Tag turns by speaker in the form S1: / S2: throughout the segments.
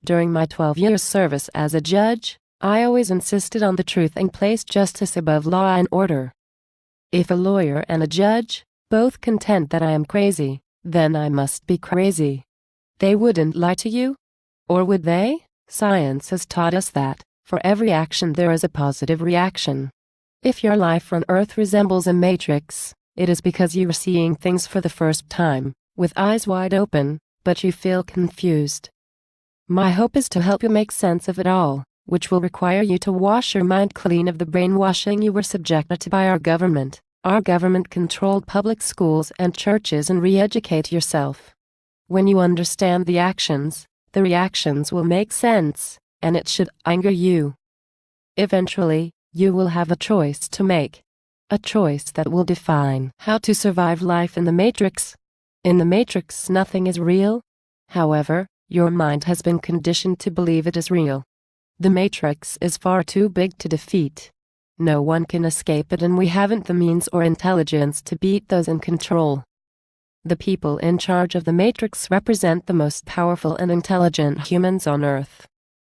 S1: During my 12 years service as a judge, I always insisted on the truth and placed justice above law and order. If a lawyer and a judge both contend that I am crazy, then I must be crazy. They wouldn't lie to you? Or would they? Science has taught us that, for every action there is a positive reaction. If your life on Earth resembles a matrix, it is because you are seeing things for the first time, with eyes wide open, but you feel confused. My hope is to help you make sense of it all, which will require you to wash your mind clean of the brainwashing you were subjected to by our government-controlled public schools and churches, and re-educate yourself. When you understand the actions, the reactions will make sense, and it should anger you. Eventually, you will have a choice to make. A choice that will define how to survive life in the Matrix. In the Matrix, nothing is real. However, your mind has been conditioned to believe it is real. The Matrix is far too big to defeat. No one can escape it, and we haven't the means or intelligence to beat those in control. The people in charge of the Matrix represent the most powerful and intelligent humans on Earth.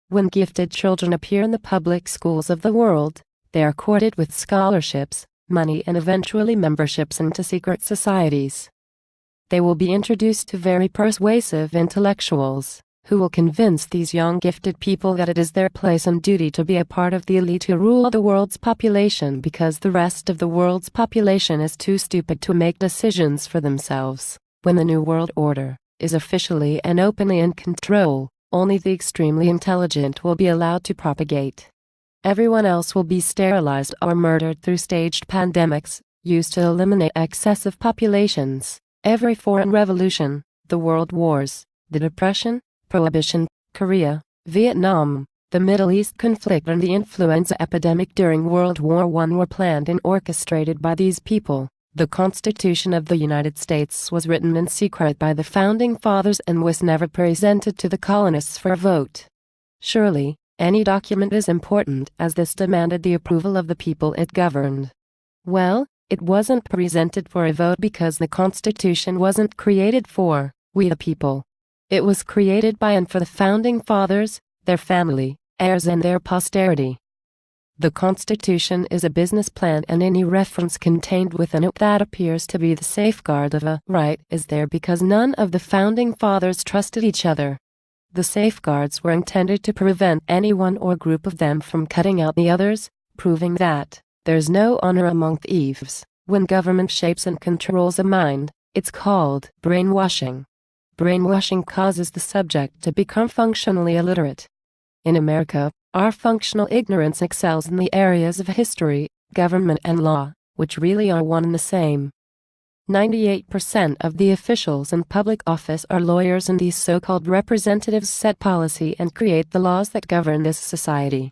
S1: When gifted children appear in the public schools of the world, they are courted with scholarships, money, and eventually memberships into secret societies. They will be introduced to very persuasive intellectuals, who will convince these young gifted people that it is their place and duty to be a part of the elite who rule the world's population, because the rest of the world's population is too stupid to make decisions for themselves. When the New World Order is officially and openly in control, only the extremely intelligent will be allowed to propagate. Everyone else will be sterilized or murdered through staged pandemics, used to eliminate excessive populations. Every foreign revolution, the world wars, the Depression, Prohibition, Korea, Vietnam, the Middle East conflict, and the influenza epidemic during World War I were planned and orchestrated by these people. The Constitution of the United States was written in secret by the Founding Fathers and was never presented to the colonists for a vote. Surely, any document is important, as this demanded the approval of the people it governed. Well, it wasn't presented for a vote because the Constitution wasn't created for we the people. It was created by and for the Founding Fathers, their family, heirs, and their posterity. The Constitution is a business plan, and any reference contained within it that appears to be the safeguard of a right is there because none of the Founding Fathers trusted each other. The safeguards were intended to prevent anyone or group of them from cutting out the others, proving that there's no honor among thieves. When government shapes and controls a mind, it's called brainwashing. Brainwashing causes the subject to become functionally illiterate. In America, our functional ignorance excels in the areas of history, government, and law, which really are one and the same. 98% of the officials in public office are lawyers, and these so-called representatives set policy and create the laws that govern this society.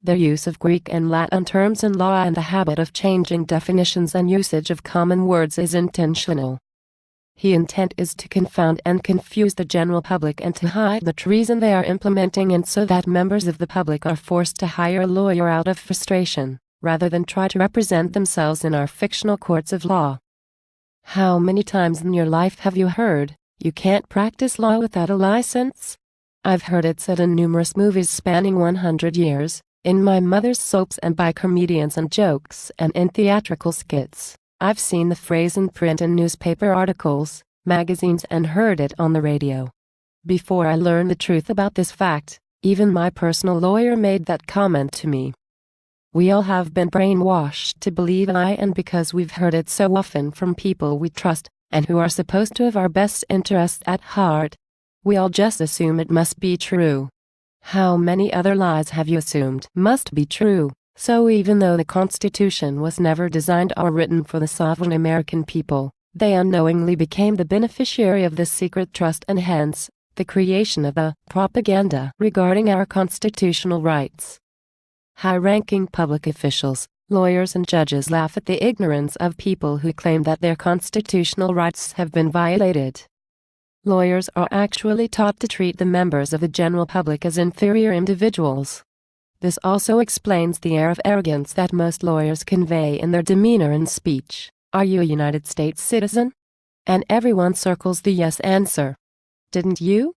S1: Their use of Greek and Latin terms in law and the habit of changing definitions and usage of common words is intentional. The intent is to confound and confuse the general public and to hide the treason they are implementing, and so that members of the public are forced to hire a lawyer out of frustration, rather than try to represent themselves in our fictional courts of law. How many times in your life have you heard, "You can't practice law without a license"? I've heard it said in numerous movies spanning 100 years, in my mother's soaps, and by comedians and jokes, and in theatrical skits. I've seen the phrase in print and newspaper articles, magazines, and heard it on the radio. Before I learned the truth about this fact, even my personal lawyer made that comment to me. We all have been brainwashed to believe and because we've heard it so often from people we trust, and who are supposed to have our best interests at heart, we all just assume it must be true. How many other lies have you assumed must be true? So even though the Constitution was never designed or written for the sovereign American people, they unknowingly became the beneficiary of this secret trust, and hence, the creation of the propaganda regarding our constitutional rights. High-ranking public officials, lawyers, and judges laugh at the ignorance of people who claim that their constitutional rights have been violated. Lawyers are actually taught to treat the members of the general public as inferior individuals. This also explains the air of arrogance that most lawyers convey in their demeanor and speech. Are you a United States citizen? And everyone circles the yes answer. Didn't you?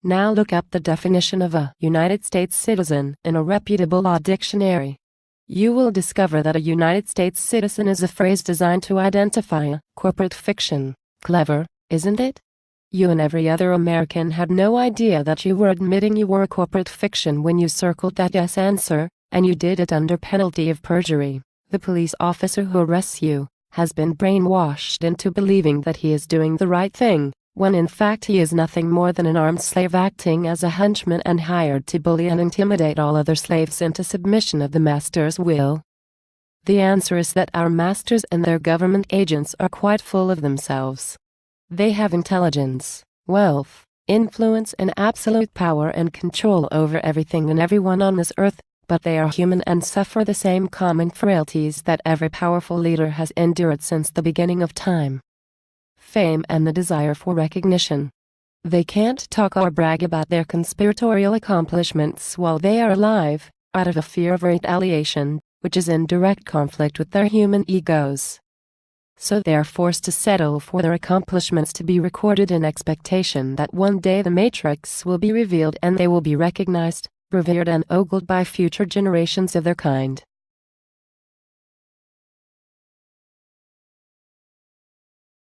S1: Now look up the definition of a United States citizen in a reputable law dictionary. You will discover that a United States citizen is a phrase designed to identify a corporate fiction. Clever, isn't it? You and every other American had no idea that you were admitting you were a corporate fiction when you circled that yes answer, and you did it under penalty of perjury. The police officer who arrests you has been brainwashed into believing that he is doing the right thing, when in fact he is nothing more than an armed slave acting as a henchman and hired to bully and intimidate all other slaves into submission of the master's will. The answer is that our masters and their government agents are quite full of themselves. They have intelligence, wealth, influence and absolute power and control over everything and everyone on this earth, but they are human and suffer the same common frailties that every powerful leader has endured since the beginning of time. Fame and the desire for recognition. They can't talk or brag about their conspiratorial accomplishments while they are alive, out of a fear of retaliation, which is in direct conflict with their human egos. So they are forced to settle for their accomplishments to be recorded in expectation that one day the matrix will be revealed and they will be recognized, revered and ogled by future generations of their kind.